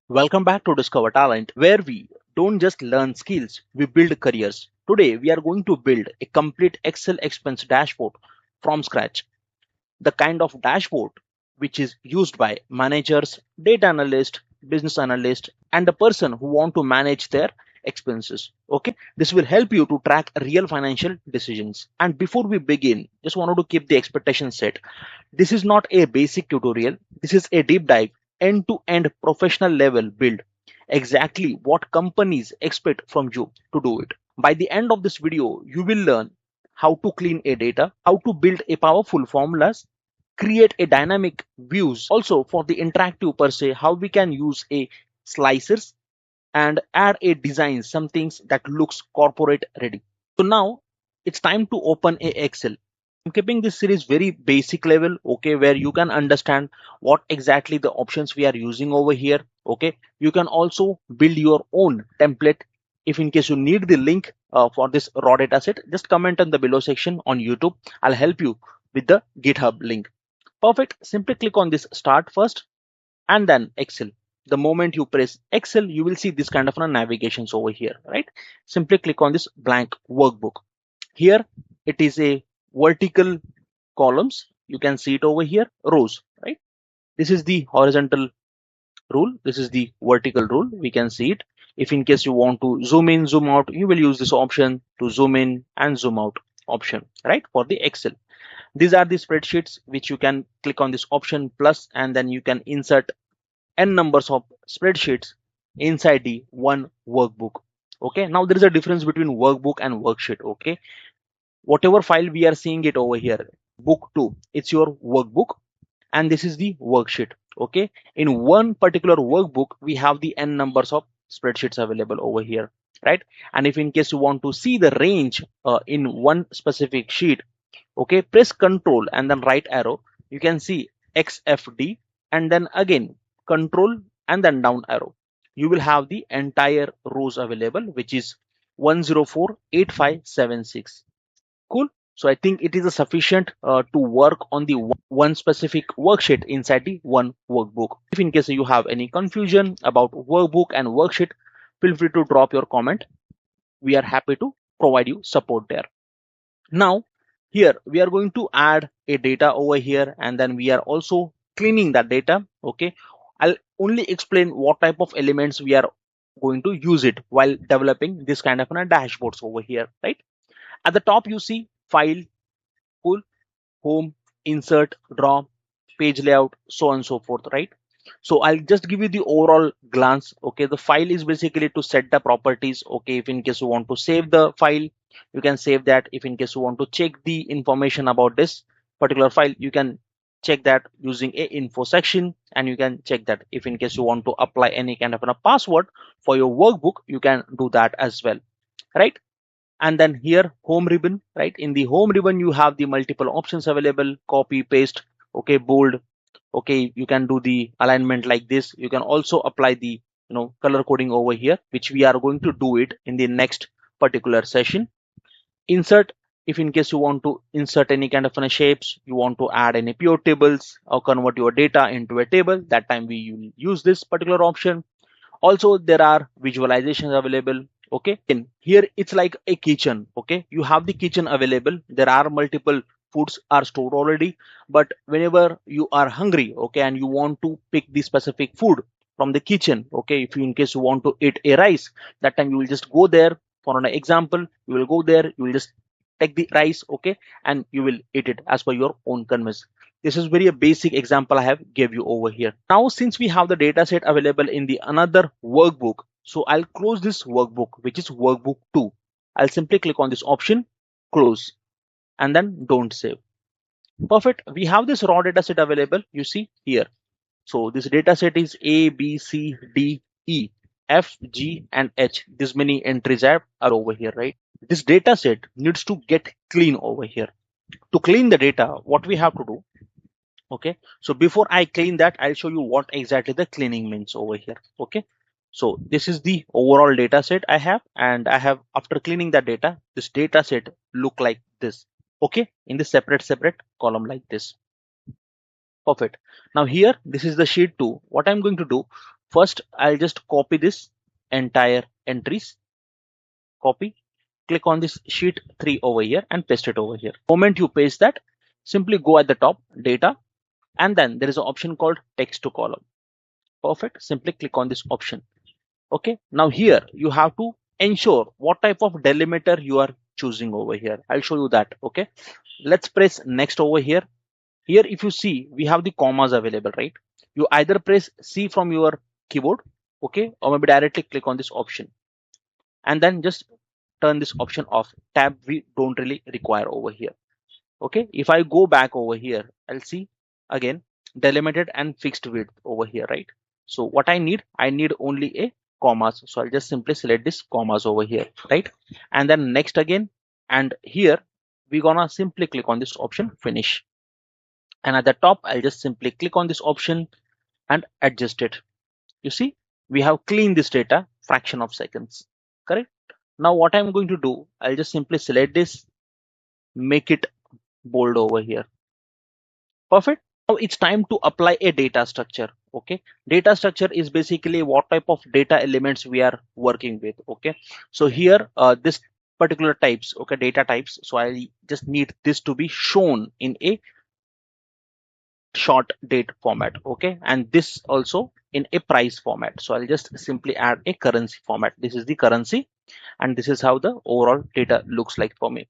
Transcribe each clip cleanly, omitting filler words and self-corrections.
Welcome back to Discover Talent, where we don't just learn skills, we build careers. Today, we are going to build a complete Excel expense dashboard from scratch. The kind of dashboard which is used by managers, data analysts, business analysts, and the person who want to manage their expenses. Okay, this will help you to track real financial decisions. And before we begin, just wanted to keep the expectation set. This is not a basic tutorial. This is a deep dive, end-to-end professional level build. Exactly what companies expect from you to do it. By the end of this video, you will learn how to clean a data, how to build a powerful formulas, create a dynamic views. Also for the interactive per se, how we can use a slicers and add a design, some things that looks corporate ready. So now it's time to open a Excel. I'm keeping this series very basic level, okay, where you can understand what exactly the options we are using over here. Okay, you can also build your own template. If in case you need the link for this raw data set, just comment in the below section on YouTube. I'll help you with the GitHub link. Perfect. Simply click on this start first and then Excel. The moment you press Excel, you will see this kind of navigations over here, right? Simply click on this blank workbook. Here it is a vertical columns. You can see it over here, rows, right? This is the horizontal rule. This is the vertical rule. We can see it. If in case you want to zoom in, zoom out, you will use this option to zoom in and zoom out option, right? For the Excel. These are the spreadsheets which you can click on this option plus, and then you can insert n numbers of spreadsheets inside the one workbook. Okay, now there is a difference between workbook and worksheet. Okay, whatever file we are seeing it over here, book 2, it's your workbook, and this is the worksheet. Okay, in one particular workbook we have the n numbers of spreadsheets available over here, right? And if in case you want to see the range in one specific sheet, okay, press Ctrl and then right arrow, you can see XFD, and then again Ctrl and then down arrow. You will have the entire rows available, which is 1048576. Cool. So I think it is a sufficient to work on the one specific worksheet inside the one workbook. If in case you have any confusion about workbook and worksheet, feel free to drop your comment. We are happy to provide you support there. Now here we are going to add a data over here, and then we are also cleaning that data. Okay, I'll only explain what type of elements we are going to use it while developing this kind of dashboards over here, right? At the top you see file, pull, home, insert, draw, page layout, so on and so forth, right? So I'll just give you the overall glance. Okay, the file is basically to set the properties. Okay, if in case you want to save the file, you can save that. If in case you want to check the information about this particular file, you can check that using a info section, and you can check that. If in case you want to apply any kind of a password for your workbook, you can do that as well, right? And then here home ribbon, right? In the home ribbon you have the multiple options available: copy, paste, okay, bold. Okay, you can do the alignment like this. You can also apply the color coding over here, which we are going to do it in the next particular session. Insert, if in case you want to insert any kind of shapes, you want to add any pivot tables or convert your data into a table, that time we will use this particular option. Also there are visualizations available. Okay, and here it's like a kitchen. Okay, you have the kitchen available. There are multiple foods are stored already, but whenever you are hungry, okay, and you want to pick the specific food from the kitchen, okay, if you in case you want to eat a rice, that time you will just go there. For an example, you will go there, you will just take the rice, okay, and you will eat it as per your own convenience. This is very a basic example I have gave you over here. Now since we have the data set available in the another workbook, so I'll close this workbook, which is workbook 2. I'll simply click on this option, close, and then don't save. Perfect. We have this raw data set available, you see here. So this data set is A, B, C, D, E, F, G, and H. This many entries are over here, right? This data set needs to get clean over here. To clean the data, what we have to do, okay, so before I clean that, I'll show you what exactly the cleaning means over here. Okay, so this is the overall data set I have, and I have, after cleaning the data, this data set look like this. Okay, in the separate column like this. Perfect. Now here, this is the sheet 2. What I'm going to do, First, I'll just copy this entire entries, copy, click on this sheet 3 over here and paste it over here. Moment you paste that, simply go at the top, data, and then there is an option called text to column. Perfect. Simply click on this option. Okay. Now here you have to ensure what type of delimiter you are choosing over here. I'll show you that. Okay. Let's press next over here. Here, if you see, we have the commas available, right? You either press C from your keyboard, okay, or maybe directly click on this option and then just turn this option off. Tab we don't really require over here. Okay, if I go back over here, I'll see again delimited and fixed width over here, right? So what I need only a commas. So I'll just simply select this commas over here, right? And then next again, and here we're gonna simply click on this option finish. And at the top, I'll just simply click on this option and adjust it. You see, we have cleaned this data fraction of seconds, correct? Now what I'm going to do, I'll just simply select this, make it bold over here. Perfect. Now it's time to apply a data structure. Okay, data structure is basically what type of data elements we are working with. Okay, so here this particular types, okay, data types, so I just need this to be shown in a short date format. Okay, and this also in a price format. So I'll just simply add a currency format. This is the currency, and this is how the overall data looks like for me.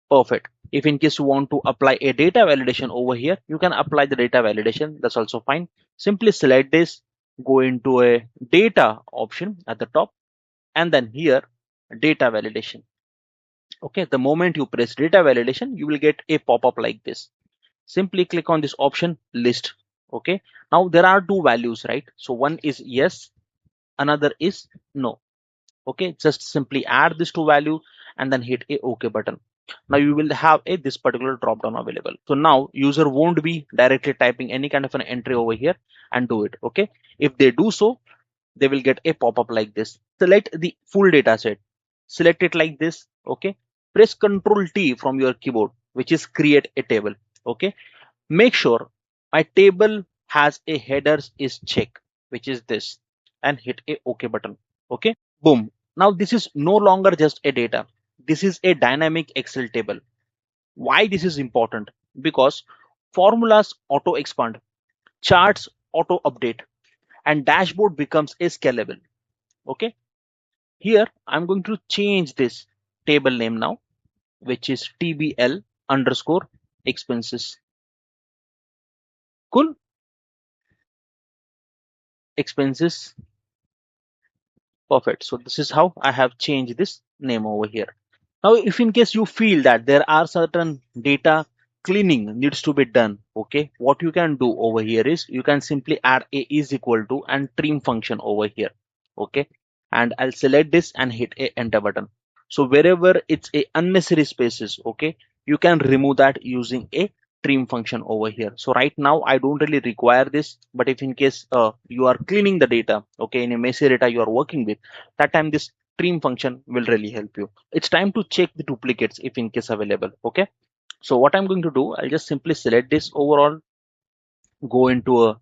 Perfect. If in case you want to apply a data validation over here, you can apply the data validation. That's also fine. Simply select this, go into a data option at the top, and then here data validation. Okay, the moment you press data validation, you will get a pop-up like this. Simply click on this option list. Okay, now there are two values, right? So one is yes, another is no. Okay, just simply add this to value and then hit a OK button. Now you will have a this particular drop down available. So now user won't be directly typing any kind of an entry over here and do it. Okay, if they do so, they will get a pop-up like this. Select the full data set, select it like this. Okay, press Ctrl T from your keyboard, which is create a table. Okay, make sure my table has a headers is check, which is this, and hit a OK button. Okay, boom. Now this is no longer just a data. This is a dynamic Excel table. Why this is important? Because formulas auto expand, charts auto update, and dashboard becomes a scalable. Okay, here I'm going to change this table name now, which is TBL underscore expenses. Cool. Expenses. Perfect. So this is how I have changed this name over here. Now, if in case you feel that there are certain data cleaning needs to be done, okay, what you can do over here is you can simply add a is equal to and trim function over here. Okay, and I'll select this and hit a enter button. So wherever it's a unnecessary spaces, okay, you can remove that using a trim function over here. So right now I don't really require this, but if in case you are cleaning the data, okay, in a messy data you are working with, that time this trim function will really help you. It's time to check the duplicates if in case available. Okay, so what I'm going to do, I'll just simply select this overall, go into a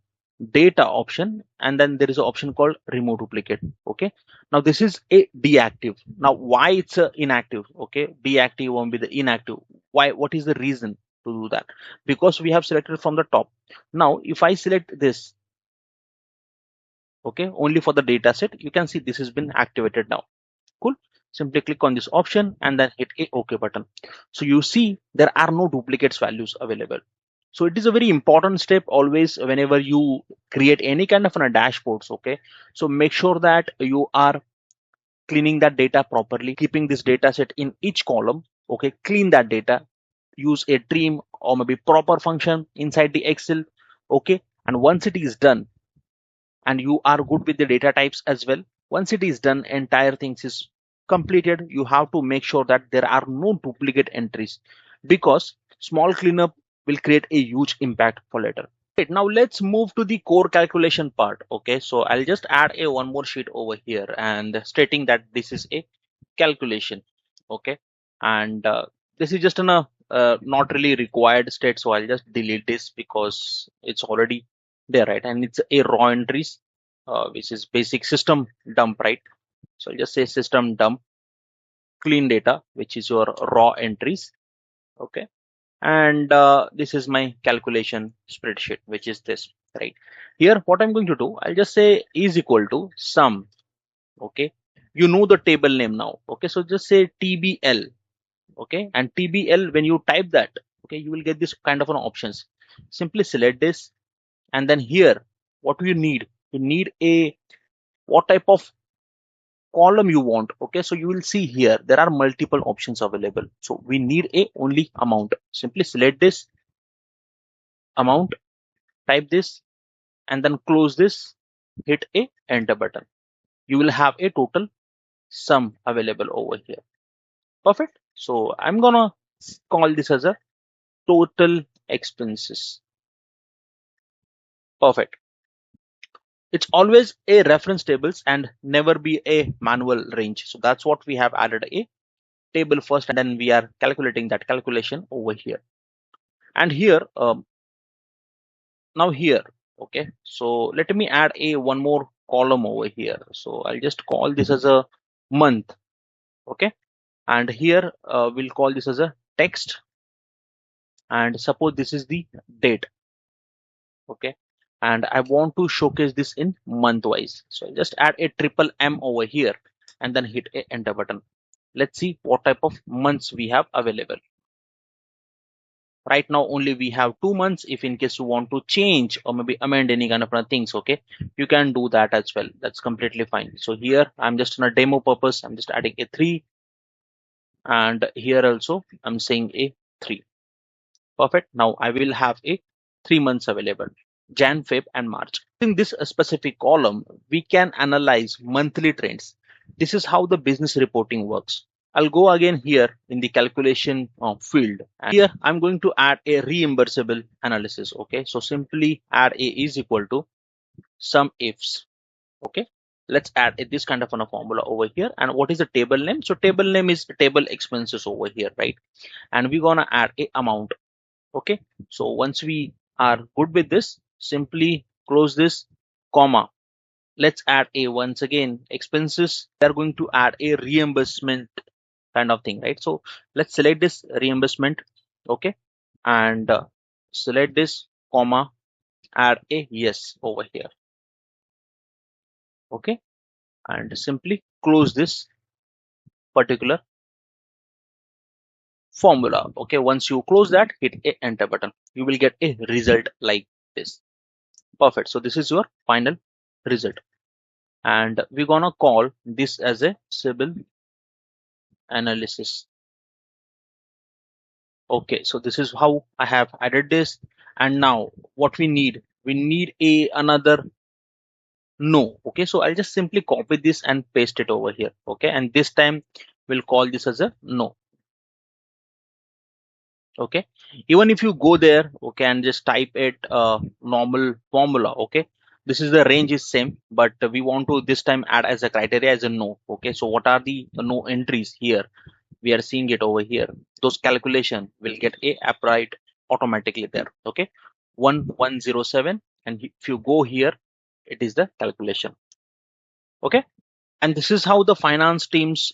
data option, and then there is an option called remove duplicate. Okay, now this is a deactive. Now why it's a inactive? Okay, deactive won't be the inactive. Why? What is the reason to do that? Because we have selected from the top. Now if I select this, okay, only for the data set, you can see this has been activated now. Cool. Simply click on this option and then hit a OK button. So you see there are no duplicates values available. So it is a very important step always whenever you create any kind of a dashboards. Okay, so make sure that you are cleaning that data properly, keeping this data set in each column. Okay, clean that data, use a trim or maybe proper function inside the Excel. Okay, and once it is done, and you are good with the data types as well, once it is done, entire things is completed, you have to make sure that there are no duplicate entries, because small cleanup will create a huge impact for later. Right, now let's move to the core calculation part. Okay, so I'll just add a one more sheet over here and stating that this is a calculation. Okay, and this is just an not really required state, so I'll just delete this because it's already there, right? And it's a raw entries. which is basic system dump, right? So I'll just say system dump clean data, which is your raw entries. Okay. And this is my calculation spreadsheet, which is this, right? Here, what I'm going to do, I'll just say is equal to sum. Okay. You know the table name now. Okay. So just say TBL. Okay. And TBL, when you type that, okay, you will get this kind of an options. Simply select this. And then here, what do you need? You need a what type of column you want. Okay, so you will see here there are multiple options available. So we need a only amount. Simply select this amount, type this, and then close this, hit a enter button. You will have a total sum available over here. Perfect. So I'm gonna call this as a total expenses. Perfect. It's always a reference tables and never be a manual range. So that's what we have added a table first, and then we are calculating that calculation over here. And here, now here, okay, so let me add a one more column over here. So I'll just call this as a month. Okay, and here we'll call this as a text, and suppose this is the date. Okay, and I want to showcase this in month wise, so I'll just add a triple M over here and then hit a enter button. Let's see what type of months we have available. Right now only we have 2 months. If in case you want to change or maybe amend any kind of things, okay, you can do that as well. That's completely fine. So here I'm just on a demo purpose, I'm just adding a 3, and here also I'm saying a 3. Perfect. Now I will have a 3 months available, Jan, Feb and March. In this specific column we can analyze monthly trends. This is how the business reporting works. I'll go again here in the calculation field, and here I'm going to add a reimbursable analysis. Okay, so simply add a is equal to SUMIFS. Okay, let's add this kind of a formula over here. And what is the table name? So table name is table expenses over here, right? And we're gonna add a amount. Okay, so once we are good with this, simply close this, comma. Let's add a once again expenses. They're going to add a reimbursement kind of thing, right? So let's select this reimbursement. Okay, and select this, comma, add a yes over here. Okay, and simply close this particular formula. Okay, once you close that, hit a enter button. You will get a result like this. Perfect. So this is your final result, and we're gonna call this as a Sybil analysis. Okay, so this is how I have added this. And now what we need a another no. Okay, so I'll just simply copy this and paste it over here. Okay, and this time we'll call this as a no. Okay, even if you go there, okay, and just type it normal formula. Okay, this is the range is same, but we want to this time add as a criteria as a no. Okay, so what are the no entries here? We are seeing it over here. Those calculation will get a applied automatically there. Okay, 1107, and if you go here, it is the calculation. Okay, and this is how the finance teams